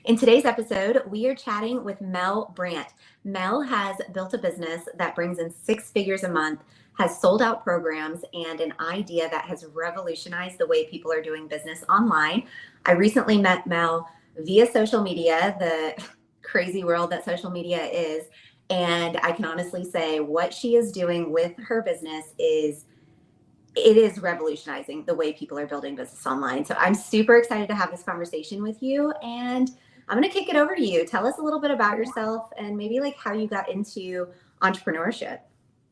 In today's episode, we are chatting with Mel Brandt. Mel has built a business that brings in 6 figures a month, has sold out programs, and an idea that has revolutionized the way people are doing business online. I recently met Mel via social media, the crazy world that social media is. And I can honestly say what she is doing with her business is revolutionizing the way people are building business online. So I'm super excited to have this conversation with you. And I'm going to kick it over to you. Tell us a little bit about yourself and maybe like how you got into entrepreneurship.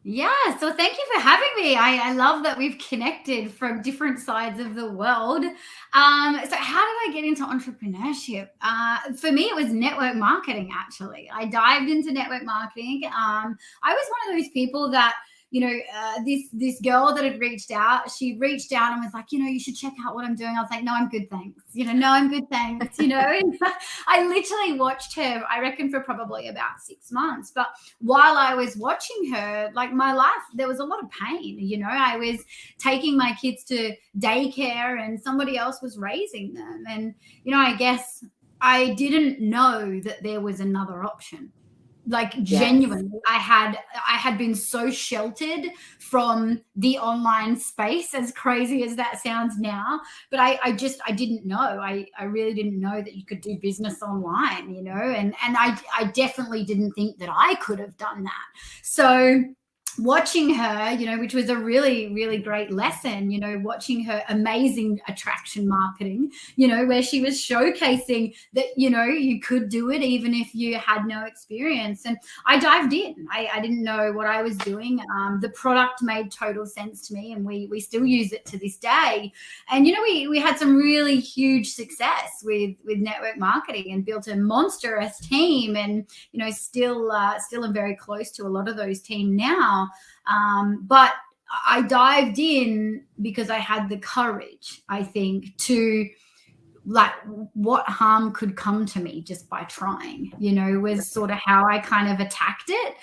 Yeah, so thank you for having me. I love that we've connected from different sides of the world. So how did I get into entrepreneurship? For me, it was network marketing, actually. I dived into network marketing. I was one of those people that, this girl that had reached out, she reached out and was like, you should check out what I'm doing. I was like, no, I'm good, thanks. No, I'm good, thanks. And I literally watched her, I reckon, for probably about 6 months. But while I was watching her, like my life, there was a lot of pain. I was taking my kids to daycare and somebody else was raising them. And, I guess I didn't know that there was another option. Like genuinely, I had been so sheltered from the online space, as crazy as that sounds now, but I didn't know. I really didn't know that you could do business online, and I definitely didn't think that I could have done that. So watching her, which was a really, really great lesson, watching her amazing attraction marketing, where she was showcasing that, you could do it even if you had no experience. And I dived in. I didn't know what I was doing. The product made total sense to me, and we still use it to this day. And, we had some really huge success with network marketing and built a monstrous team, and, still am very close to a lot of those teams now. But I dived in because I had the courage, I think, to like what harm could come to me just by trying, was sort of how I kind of attacked it.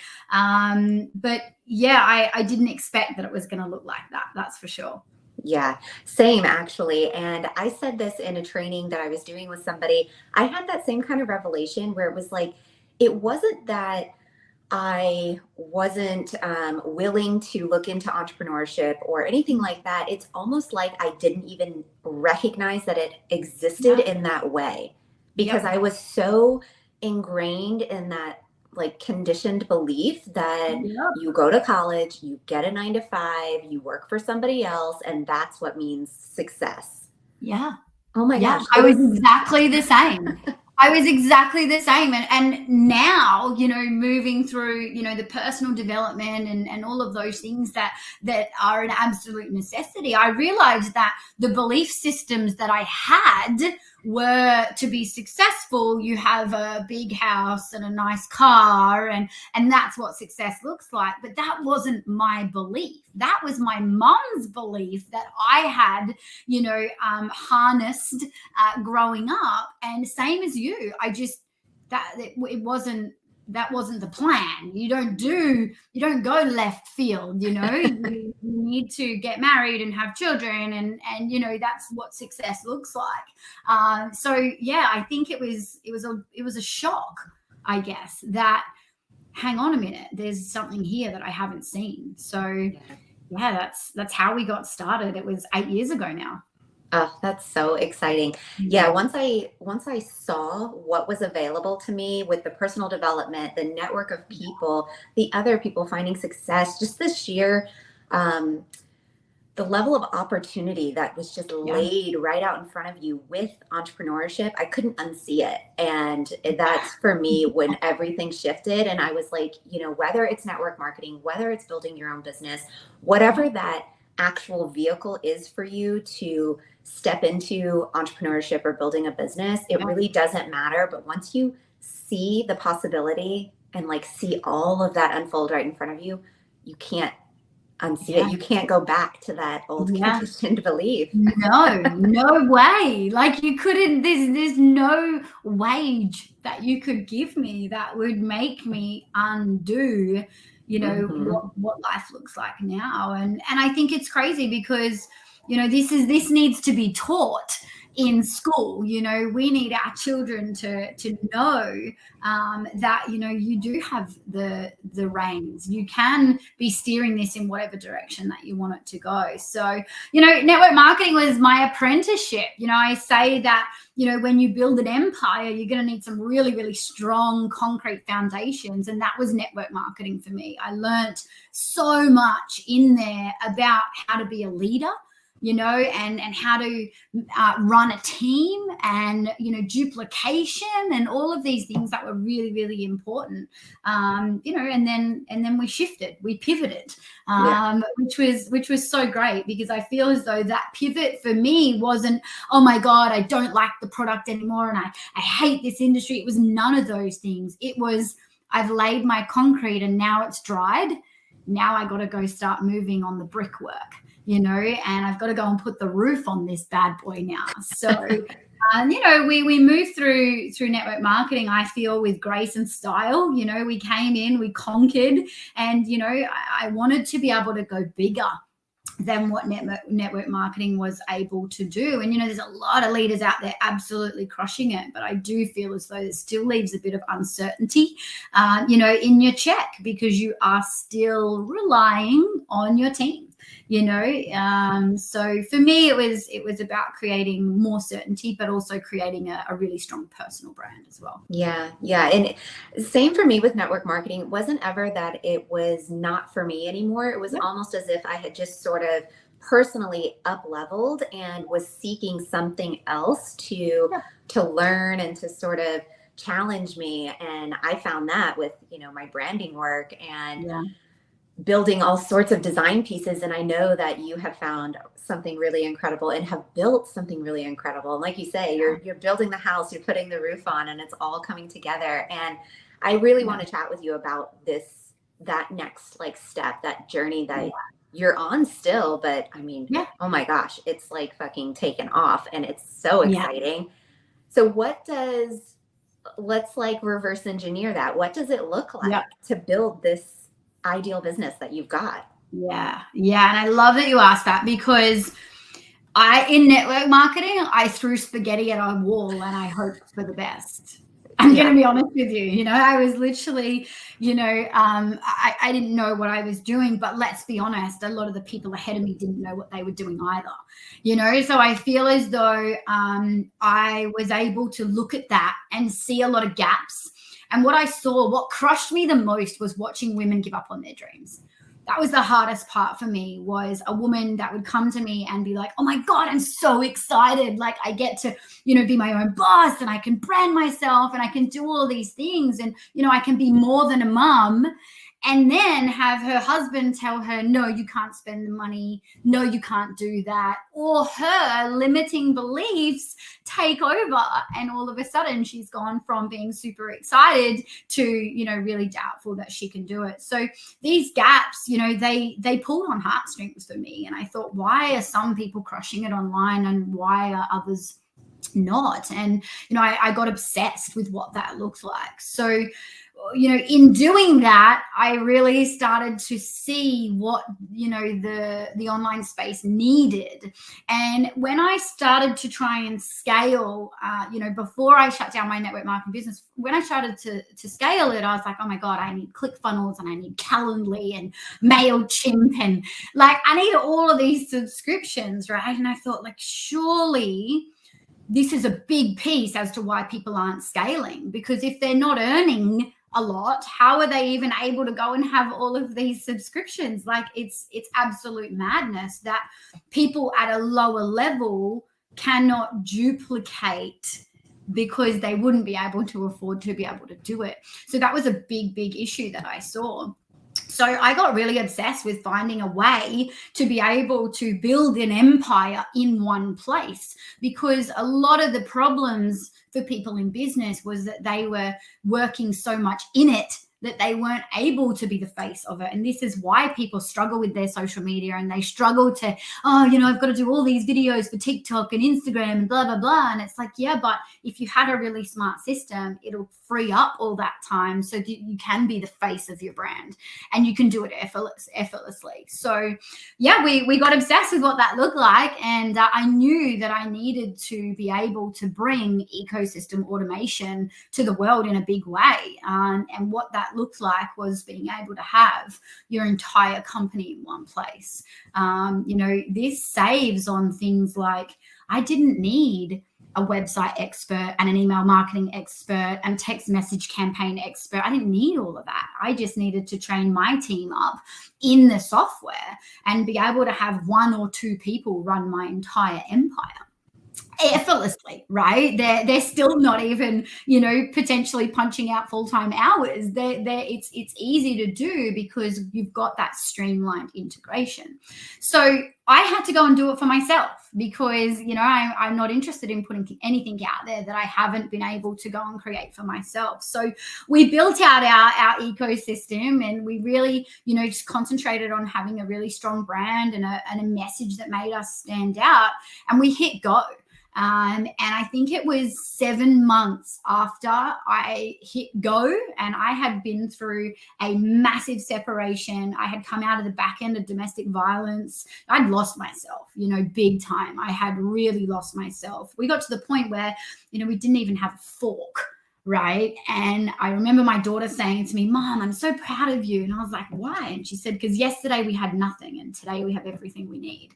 But yeah, I didn't expect that it was going to look like that. That's for sure. Yeah, same actually. And I said this in a training that I was doing with somebody. I had that same kind of revelation where it was like, it wasn't that I wasn't willing to look into entrepreneurship or anything like that. It's almost like I didn't even recognize that it existed in that way because I was so ingrained in that like conditioned belief that you go to college, you get a 9 to 5, you work for somebody else, and that's what means success. Yeah. Oh my gosh. I was exactly the same. I was exactly the same. And now, moving through, the personal development and all of those things that are an absolute necessity, I realized that the belief systems that I had were to be successful, you have a big house and a nice car, and that's what success looks like. But that wasn't my belief. That was my mom's belief that I had, harnessed growing up. And same as you, that wasn't the plan. You don't go left field, you need to get married and have children, and that's what success looks like. So yeah, I think it was a shock, I guess, that hang on a minute, there's something here that I haven't seen. So yeah, that's how we got started. It was 8 years ago now. Oh, that's so exciting. Yeah, once I saw what was available to me with the personal development, the network of people, the other people finding success, just the sheer the level of opportunity that was just laid right out in front of you with entrepreneurship, I couldn't unsee it. And that's for me when everything shifted. And I was like, whether it's network marketing, whether it's building your own business, whatever that actual vehicle is for you to step into entrepreneurship or building a business, it really doesn't matter. But once you see the possibility and like see all of that unfold right in front of you, you can't unsee it. You can't go back to that old conditioned belief. No way. Like you couldn't, there's no wage that you could give me that would make me undo, what life looks like now. And I think it's crazy because, this needs to be taught. in school. You know, we need our children to know that, you know, you do have the reins. You can be steering this in whatever direction that you want it to go. So, you know, network marketing was my apprenticeship. You know, I say that, you know, when you build an empire, you're going to need some really, really strong concrete foundations. And that was network marketing for me. I learned so much in there about how to be a leader, you know, and how to run a team, and, you know, duplication and all of these things that were really, really important. You know, and then we shifted, we pivoted, which was so great, because I feel as though that pivot for me wasn't, oh my God, I don't like the product anymore and I hate this industry. It was none of those things. It was, I've laid my concrete and now it's dried. Now I got to go start moving on the brickwork, you know, and I've got to go and put the roof on this bad boy now. So, you know, we moved through network marketing, I feel, with grace and style. You know, we came in, we conquered, and, you know, I wanted to be able to go bigger than what network marketing was able to do. And, you know, there's a lot of leaders out there absolutely crushing it, but I do feel as though it still leaves a bit of uncertainty, you know, in your check, because you are still relying on your team, you know. So for me, it was about creating more certainty, but also creating a really strong personal brand as well. Yeah. And same for me with network marketing. It wasn't ever that it was not for me anymore. It was almost as if I had just sort of personally up leveled and was seeking something else to learn and to sort of challenge me. And I found that with, you know, my branding work and building all sorts of design pieces. And I know that you have found something really incredible and have built something really incredible. And like you say, you're building the house, you're putting the roof on, and it's all coming together. And I really want to chat with you about that next like step, that journey that you're on still. But I mean, oh my gosh, it's like fucking taken off and it's so exciting. So let's like reverse engineer that. What does it look like to build this ideal business that you've got? Yeah. And I love that you asked that, because in network marketing, I threw spaghetti at a wall and I hoped for the best. I'm going to be honest with you. You know, I was literally, you know, I didn't know what I was doing, but let's be honest, a lot of the people ahead of me didn't know what they were doing either, you know. So I feel as though I was able to look at that and see a lot of gaps. And what crushed me the most was watching women give up on their dreams. That was the hardest part for me, was a woman that would come to me and be like, oh my God, I'm so excited. Like, I get to, you know, be my own boss, and I can brand myself, and I can do all these things. And, you know, I can be more than a mom. And then have her husband tell her, no, you can't spend the money. No, you can't do that. Or her limiting beliefs take over. And all of a sudden she's gone from being super excited to, you know, really doubtful that she can do it. So these gaps, you know, they pulled on heartstrings for me. And I thought, why are some people crushing it online and why are others not? And, you know, I got obsessed with what that looked like. So, you know, in doing that, I really started to see what, you know, the online space needed. And when I started to try and scale, you know, before I shut down my network marketing business, when I started to scale it, I was like, oh my God, I need ClickFunnels and I need Calendly and MailChimp, and like, I need all of these subscriptions, right? And I thought, like, surely this is a big piece as to why people aren't scaling, because if they're not earning a lot, how are they even able to go and have all of these subscriptions? Like, it's absolute madness that people at a lower level cannot duplicate, because they wouldn't be able to afford to be able to do it. So that was a big issue that I saw. So I got really obsessed with finding a way to be able to build an empire in one place, because a lot of the problems for people in business was that they were working so much in it that they weren't able to be the face of it. And this is why people struggle with their social media, and they struggle to, oh, you know, I've got to do all these videos for TikTok and Instagram and blah, blah, blah. And it's like, yeah, but if you had a really smart system, it'll free up all that time so that you can be the face of your brand, and you can do it effortlessly. So yeah, we got obsessed with what that looked like. And I knew that I needed to be able to bring ecosystem automation to the world in a big way. And what that looked like was being able to have your entire company in one place. You know, this saves on things like, I didn't need a website expert and an email marketing expert and text message campaign expert. I didn't need all of that. I just needed to train my team up in the software and be able to have 1 or 2 people run my entire empire effortlessly, right? They're still not even, you know, potentially punching out full-time hours. It's easy to do because you've got that streamlined integration. So I had to go and do it for myself because, you know, I'm not interested in putting anything out there that I haven't been able to go and create for myself. So we built out our ecosystem, and we really, you know, just concentrated on having a really strong brand and a message that made us stand out, and we hit go. And I think it was 7 months after I hit go, and I had been through a massive separation. I had come out of the back end of domestic violence. I'd lost myself, you know, big time. I had really lost myself. We got to the point where, you know, we didn't even have a fork. Right. And I remember my daughter saying to me, Mom, I'm so proud of you. And I was like, why? And she said, because yesterday we had nothing and today we have everything we need.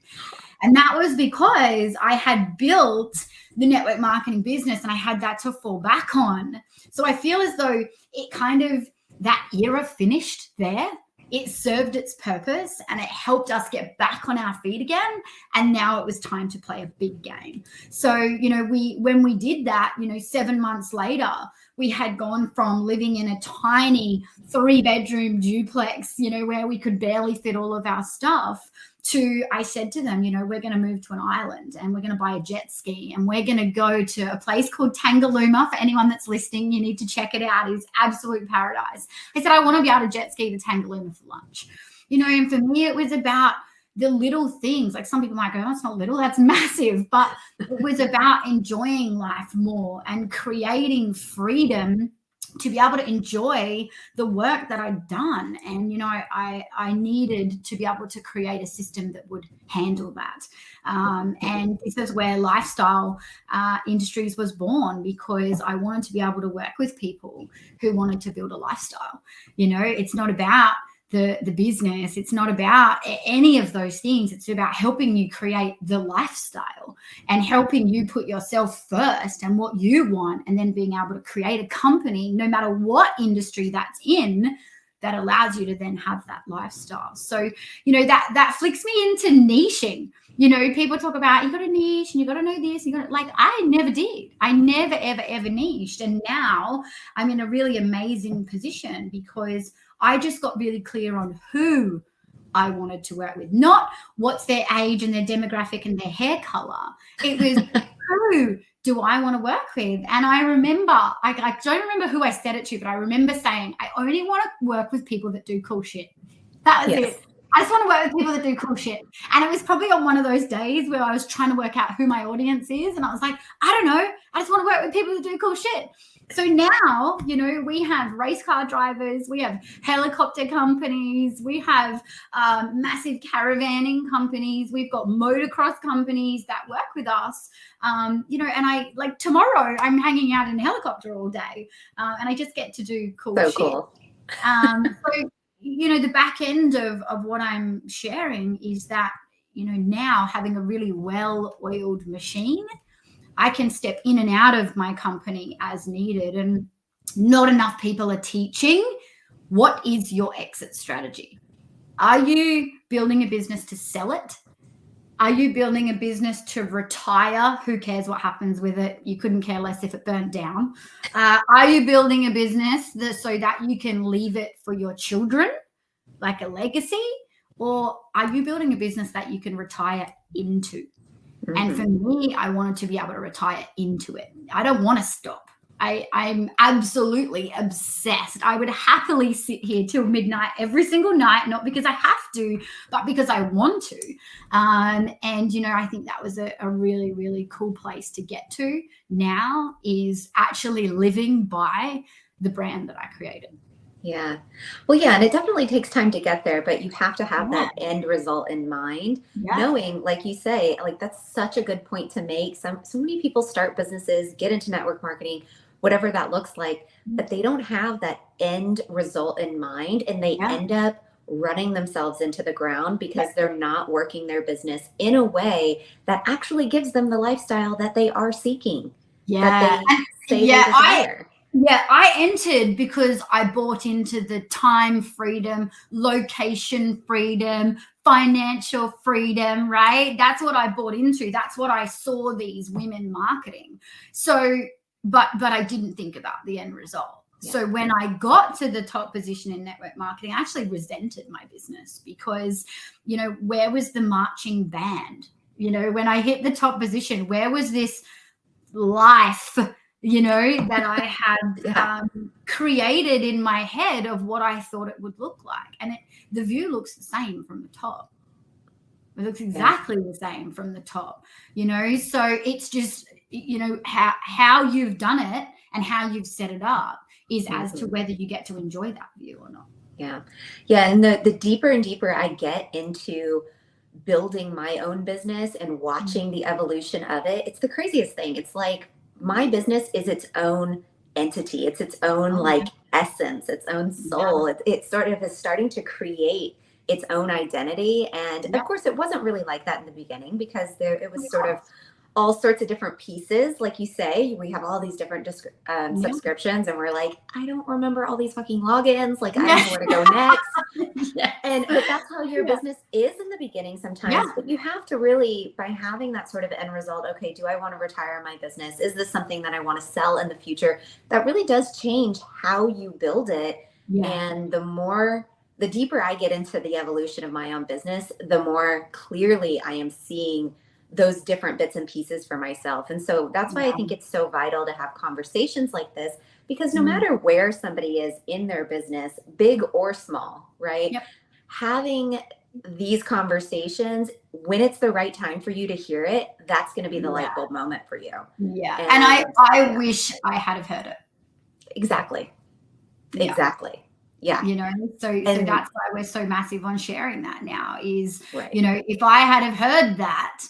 And that was because I had built the network marketing business and I had that to fall back on. So I feel as though it kind of, that era finished there. It served its purpose and it helped us get back on our feet again. And now it was time to play a big game. So, you know, when we did that, you know, 7 months later, we had gone from living in a tiny 3-bedroom duplex, you know, where we could barely fit all of our stuff, to, I said to them, you know, we're going to move to an island and we're going to buy a jet ski and we're going to go to a place called Tangalooma. For anyone that's listening, you need to check it out. It's absolute paradise. I said, I want to be able to jet ski to Tangalooma for lunch. You know, and for me, it was about the little things. Like some people might go, oh, that's not little, that's massive. But it was about enjoying life more and creating freedom to be able to enjoy the work that I'd done. And, you know, I needed to be able to create a system that would handle that. And this is where Lifestyle Industries was born, because I wanted to be able to work with people who wanted to build a lifestyle. You know, it's not about the business. It's not about any of those things. It's about helping you create the lifestyle and helping you put yourself first and what you want, and then being able to create a company, no matter what industry that's in, that allows you to then have that lifestyle. So, you know, that flicks me into niching. You know, people talk about, you got to niche and you got to know this. You got to, like, I never did. I never, ever, ever niched. And now I'm in a really amazing position because I just got really clear on who I wanted to work with, not what's their age and their demographic and their hair color. It was who do I want to work with? And I remember, I don't remember who I said it to, but I remember saying, I only want to work with people that do cool shit. That was it. I just want to work with people that do cool shit. And it was probably on one of those days where I was trying to work out who my audience is. And I was like, I don't know. I just want to work with people that do cool shit. So now, you know, we have race car drivers, we have helicopter companies, we have massive caravanning companies, we've got motocross companies that work with us. You know, and I, like, tomorrow I'm hanging out in a helicopter all day, and I just get to do cool shit. Cool. So, you know, the back end of what I'm sharing is that, you know, now having a really well-oiled machine, I can step in and out of my company as needed. And not enough people are teaching, what is your exit strategy? Are you building a business to sell it? Are you building a business to retire? Who cares what happens with it? You couldn't care less if it burnt down. Are you building a business so that you can leave it for your children, like a legacy? Or are you building a business that you can retire into? And for me, I wanted to be able to retire into it. I don't want to stop. I'm absolutely obsessed. I would happily sit here till midnight every single night, not because I have to, but because I want to. And, you know, I think that was a really, really cool place to get to now, is actually living by the brand that I created. Yeah. Well, yeah, and it definitely takes time to get there, but you have to have Yeah. that end result in mind, Yeah. knowing, like you say, like that's such a good point to make. So many people start businesses, get into network marketing, whatever that looks like, but they don't have that end result in mind, and they Yeah. end up running themselves into the ground Yeah. because they're not working their business in a way that actually gives them the lifestyle that they are seeking, that Yeah. they And say they yeah, desire. I entered because I bought into the time freedom, location freedom, financial freedom, right? That's what I bought into. That's what I saw these women marketing. So, but I didn't think about the end result. Yeah. So when I got to the top position in network marketing, I actually resented my business because, you know, where was the marching band? You know, when I hit the top position, where was this life, you know, that I had Yeah. created in my head of what I thought it would look like? And the view looks the same from the top. It looks exactly the same from the top, you know. So it's just, you know, how you've done it and how you've set it up is as to whether you get to enjoy that view or not. Yeah. Yeah. And the deeper and deeper I get into building my own business and watching the evolution of it, it's the craziest thing. It's like my business is its own entity. It's its own Oh, like essence, its own yeah. soul. It sort of is starting to create its own identity. And Yeah. of course, it wasn't really like that in the beginning because it was sort of Yeah. all sorts of different pieces. Like you say, we have all these different Yeah. subscriptions, and we're like, I don't remember all these fucking logins. Like, I don't Yeah. know where to go next. Yes. But that's how your Yeah. business is in the beginning Yeah. sometimes. But you have to really, by having that sort of end result, okay, do I want to retire my business? Is this something that I want to sell in the future? That really does change how you build it. Yeah. And the deeper I get into the evolution of my own business, the more clearly I am seeing those different bits and pieces for myself. And so that's why I think it's so vital to have conversations like this, because no matter where somebody is in their business, big or small, right? Yep. Having these conversations, when it's the right time for you to hear it, that's going to be the light bulb moment for you. Yeah. And I wish I had have heard it. Exactly. Yeah. Exactly. Yeah. You know, so that's why we're so massive on sharing that now is, right. You know, if I had have heard that,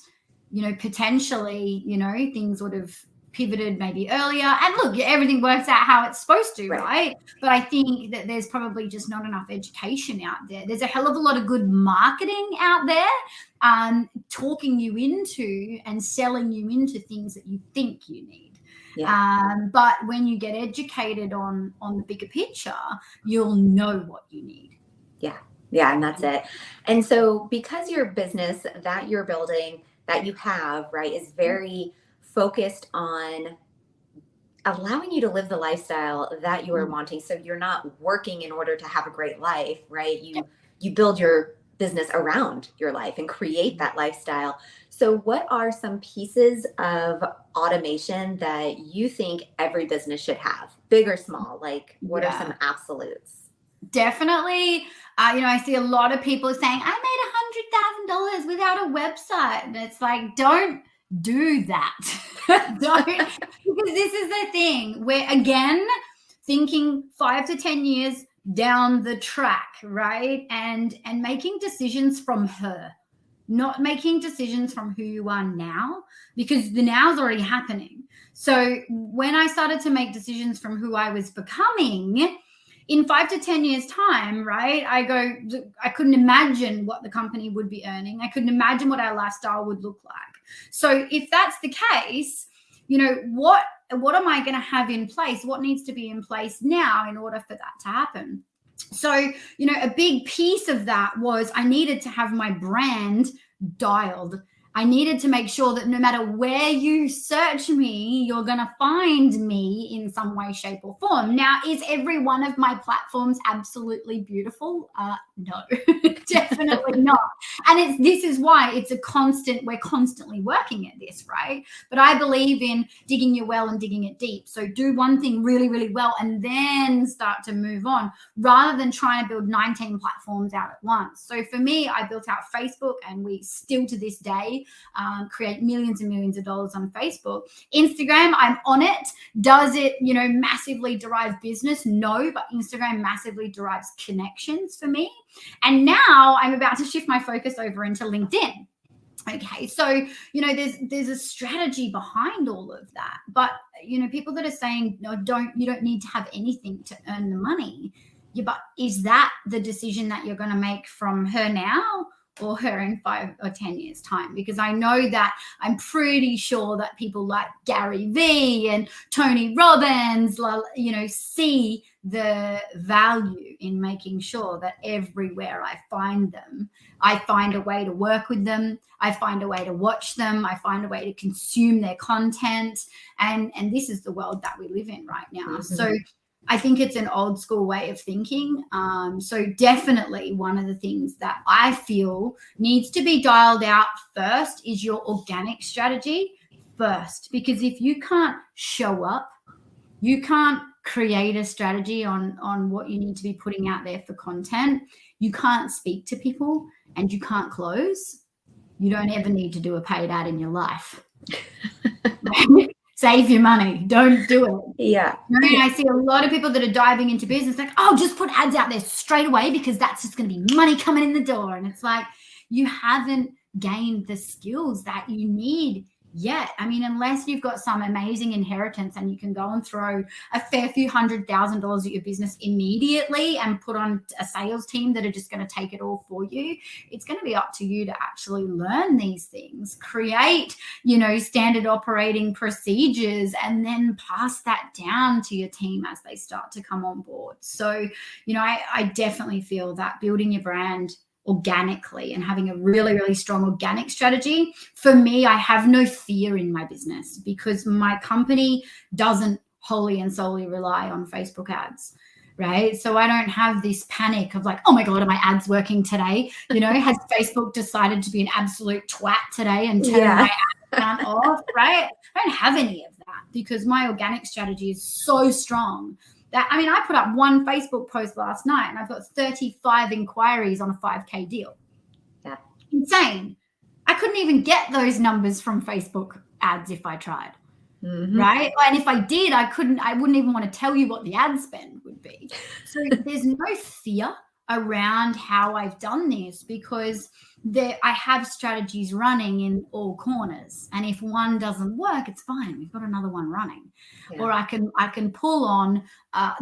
you know, potentially, you know, things would have pivoted maybe earlier. And look, everything works out how it's supposed to, right? But I think that there's probably just not enough education out there. There's a hell of a lot of good marketing out there, talking you into and selling you into things that you think you need. Yeah. But when you get educated on the bigger picture, you'll know what you need. Yeah. Yeah. And that's it. And so because your business that you're building, that you have, right, is very focused on allowing you to live the lifestyle that you are wanting. So you're not working in order to have a great life, right? You build your business around your life and create that lifestyle. So what are some pieces of automation that you think every business should have, big or small? Like what are some absolutes? Definitely. You know, I see a lot of people saying, I made $100,000 without a website. And it's like, don't do that. Don't, because this is the thing. We're, again, thinking 5 to 10 years down the track, right? And making decisions from her, not making decisions from who you are now, because the now is already happening. So when I started to make decisions from who I was becoming, in 5 to 10 years time, right, I couldn't imagine what the company would be earning. I couldn't imagine what our lifestyle would look like. So if that's the case, you know, what am I going to have in place? What needs to be in place now in order for that to happen? So, you know, a big piece of that was I needed to have my brand dialed. I needed to make sure that no matter where you search me, you're going to find me in some way, shape, or form. Now, is every one of my platforms absolutely beautiful? No, definitely not. And this is why it's a constant, we're constantly working at this, right? But I believe in digging your well and digging it deep. So do one thing really, really well and then start to move on, rather than trying to build 19 platforms out at once. So for me, I built out Facebook, and we still to this day create millions and millions of dollars on Facebook. Instagram, I'm on it. Does it, massively derive business? No, but Instagram massively derives connections for me. And now I'm about to shift my focus over into LinkedIn. Okay, so there's a strategy behind all of that, but people that are saying no, you don't need to have anything to earn the money. Yeah, but is that the decision that you're going to make from her now or her in 5 or 10 years time? Because I know that I'm pretty sure that people like Gary Vee and Tony Robbins, see the value in making sure that everywhere I find them, I find a way to work with them. I find a way to watch them. I find a way to consume their content. And this is the world that we live in right now. Mm-hmm. So I think it's an old school way of thinking. So definitely one of the things that I feel needs to be dialed out first is your organic strategy first. Because if you can't show up, you can't create a strategy on what you need to be putting out there for content, you can't speak to people, and you can't close, you don't ever need to do a paid ad in your life. Save your money. Don't do it. Yeah. I see a lot of people that are diving into business like, oh, just put ads out there straight away because that's just going to be money coming in the door. And it's like, you haven't gained the skills that you need yet. I mean, unless you've got some amazing inheritance and you can go and throw a fair few $100,000 at your business immediately and put on a sales team that are just going to take it all for you, it's going to be up to you to actually learn these things, create, standard operating procedures, and then pass that down to your team as they start to come on board. So, I definitely feel that building your brand organically and having a really, really strong organic strategy. For me, I have no fear in my business because my company doesn't wholly and solely rely on Facebook ads, right? So I don't have this panic of like, oh my God, are my ads working today? Has Facebook decided to be an absolute twat today and turn my ad account off, right? I don't have any of that because my organic strategy is so strong. I put up one Facebook post last night and I've got 35 inquiries on a 5K deal. Yeah. Insane. I couldn't even get those numbers from Facebook ads if I tried. Mm-hmm. Right? And if I did, I wouldn't even want to tell you what the ad spend would be. So there's no fear around how I've done this because I have strategies running in all corners. And if one doesn't work, it's fine. We've got another one running. Yeah. Or I can pull on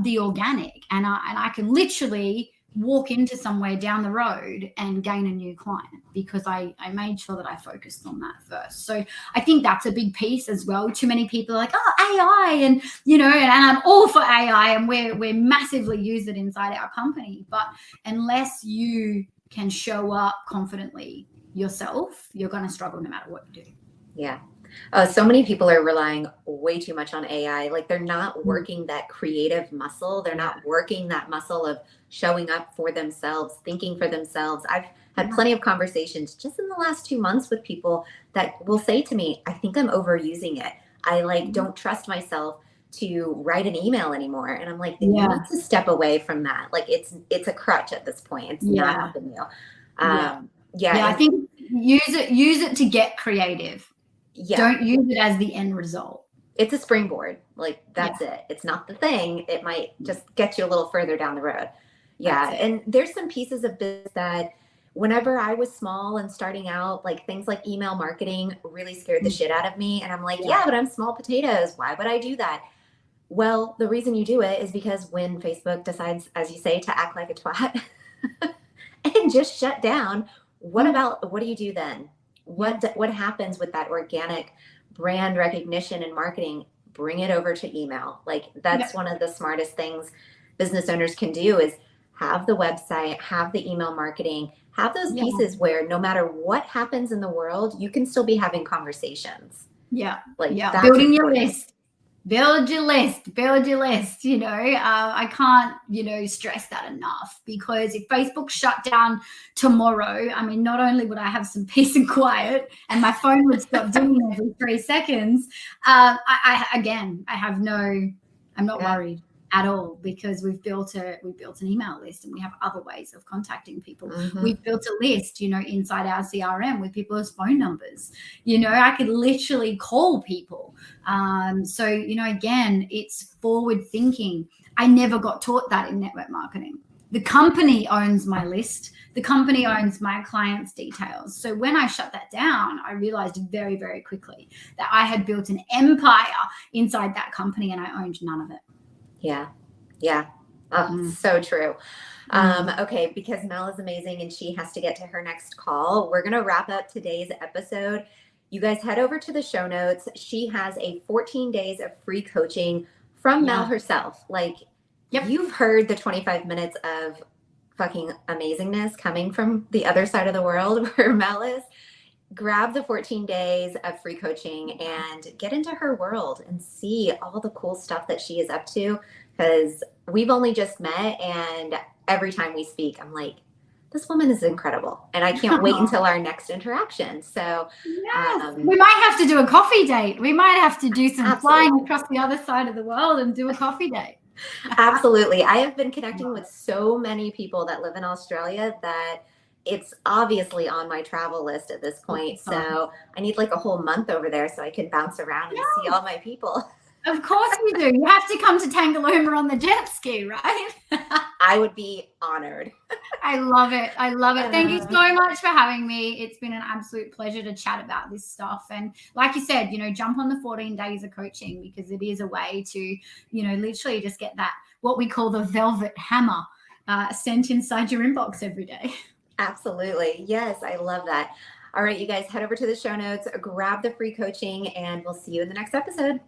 the organic and I can literally walk into somewhere down the road and gain a new client because I made sure that I focused on that first. So I think that's a big piece as well. Too many people are like, oh, AI and, and I'm all for AI and we're massively use it inside our company. But unless you can show up confidently yourself, you're going to struggle no matter what you do. Yeah. So many people are relying way too much on AI. Like they're not working that creative muscle. They're not working that muscle of showing up for themselves, thinking for themselves. I've had plenty of conversations just in the last 2 months with people that will say to me, I think I'm overusing it. I don't trust myself to write an email anymore. And I'm like, you need to step away from that. Like it's a crutch at this point. It's not helping you. I think use it to get creative. Yeah. Don't use it as the end result. It's a springboard. Like that's it. It's not the thing. It might just get you a little further down the road. Yeah. And there's some pieces of business that whenever I was small and starting out, like things like email marketing really scared the shit out of me. And I'm like, but I'm small potatoes. Why would I do that? Well, the reason you do it is because when Facebook decides, as you say, to act like a twat and just shut down, what do you do then? What happens with that organic brand recognition and marketing? Bring it over to email. Like that's one of the smartest things business owners can do is have the website, have the email marketing, have those Yeah. pieces where no matter what happens in the world, you can still be having conversations. Yeah. Like Yeah. that's Building your important. list. Build your list. I can't stress that enough, because if Facebook shut down tomorrow, I mean, not only would I have some peace and quiet and my phone would stop dinging every 3 seconds, I'm not worried at all, because we've built an email list and we have other ways of contacting people. We've built a list, inside our CRM with people's phone numbers. I could literally call people. So, again, it's forward thinking. I never got taught that in network marketing. The company owns my list. The company owns my clients' details. So when I shut that down, I realized very, very quickly that I had built an empire inside that company and I owned none of it. Yeah. Yeah. Oh, so true. Okay, because Mel is amazing and she has to get to her next call, we're going to wrap up today's episode. You guys head over to the show notes. She has a 14 days of free coaching from Mel herself. Like, you've heard the 25 minutes of fucking amazingness coming from the other side of the world where Mel is. Grab the 14 days of free coaching and get into her world and see all the cool stuff that she is up to, because we've only just met, and every time we speak, I'm like, this woman is incredible, and I can't wait until our next interaction. So we might have to do a coffee date. We might have to do some flying across the other side of the world and do a coffee date. Absolutely. I have been connecting with so many people that live in Australia that it's obviously on my travel list at this point. So I need like a whole month over there so I can bounce around and see all my people. Of course you do. You have to come to Tangalooma on the jet ski, right? I would be honored. I love it. I love it. Thank you so much for having me. It's been an absolute pleasure to chat about this stuff. And like you said, jump on the 14 days of coaching, because it is a way to, literally just get that, what we call the velvet hammer, sent inside your inbox every day. Absolutely. Yes, I love that. All right, you guys, head over to the show notes, grab the free coaching, and we'll see you in the next episode.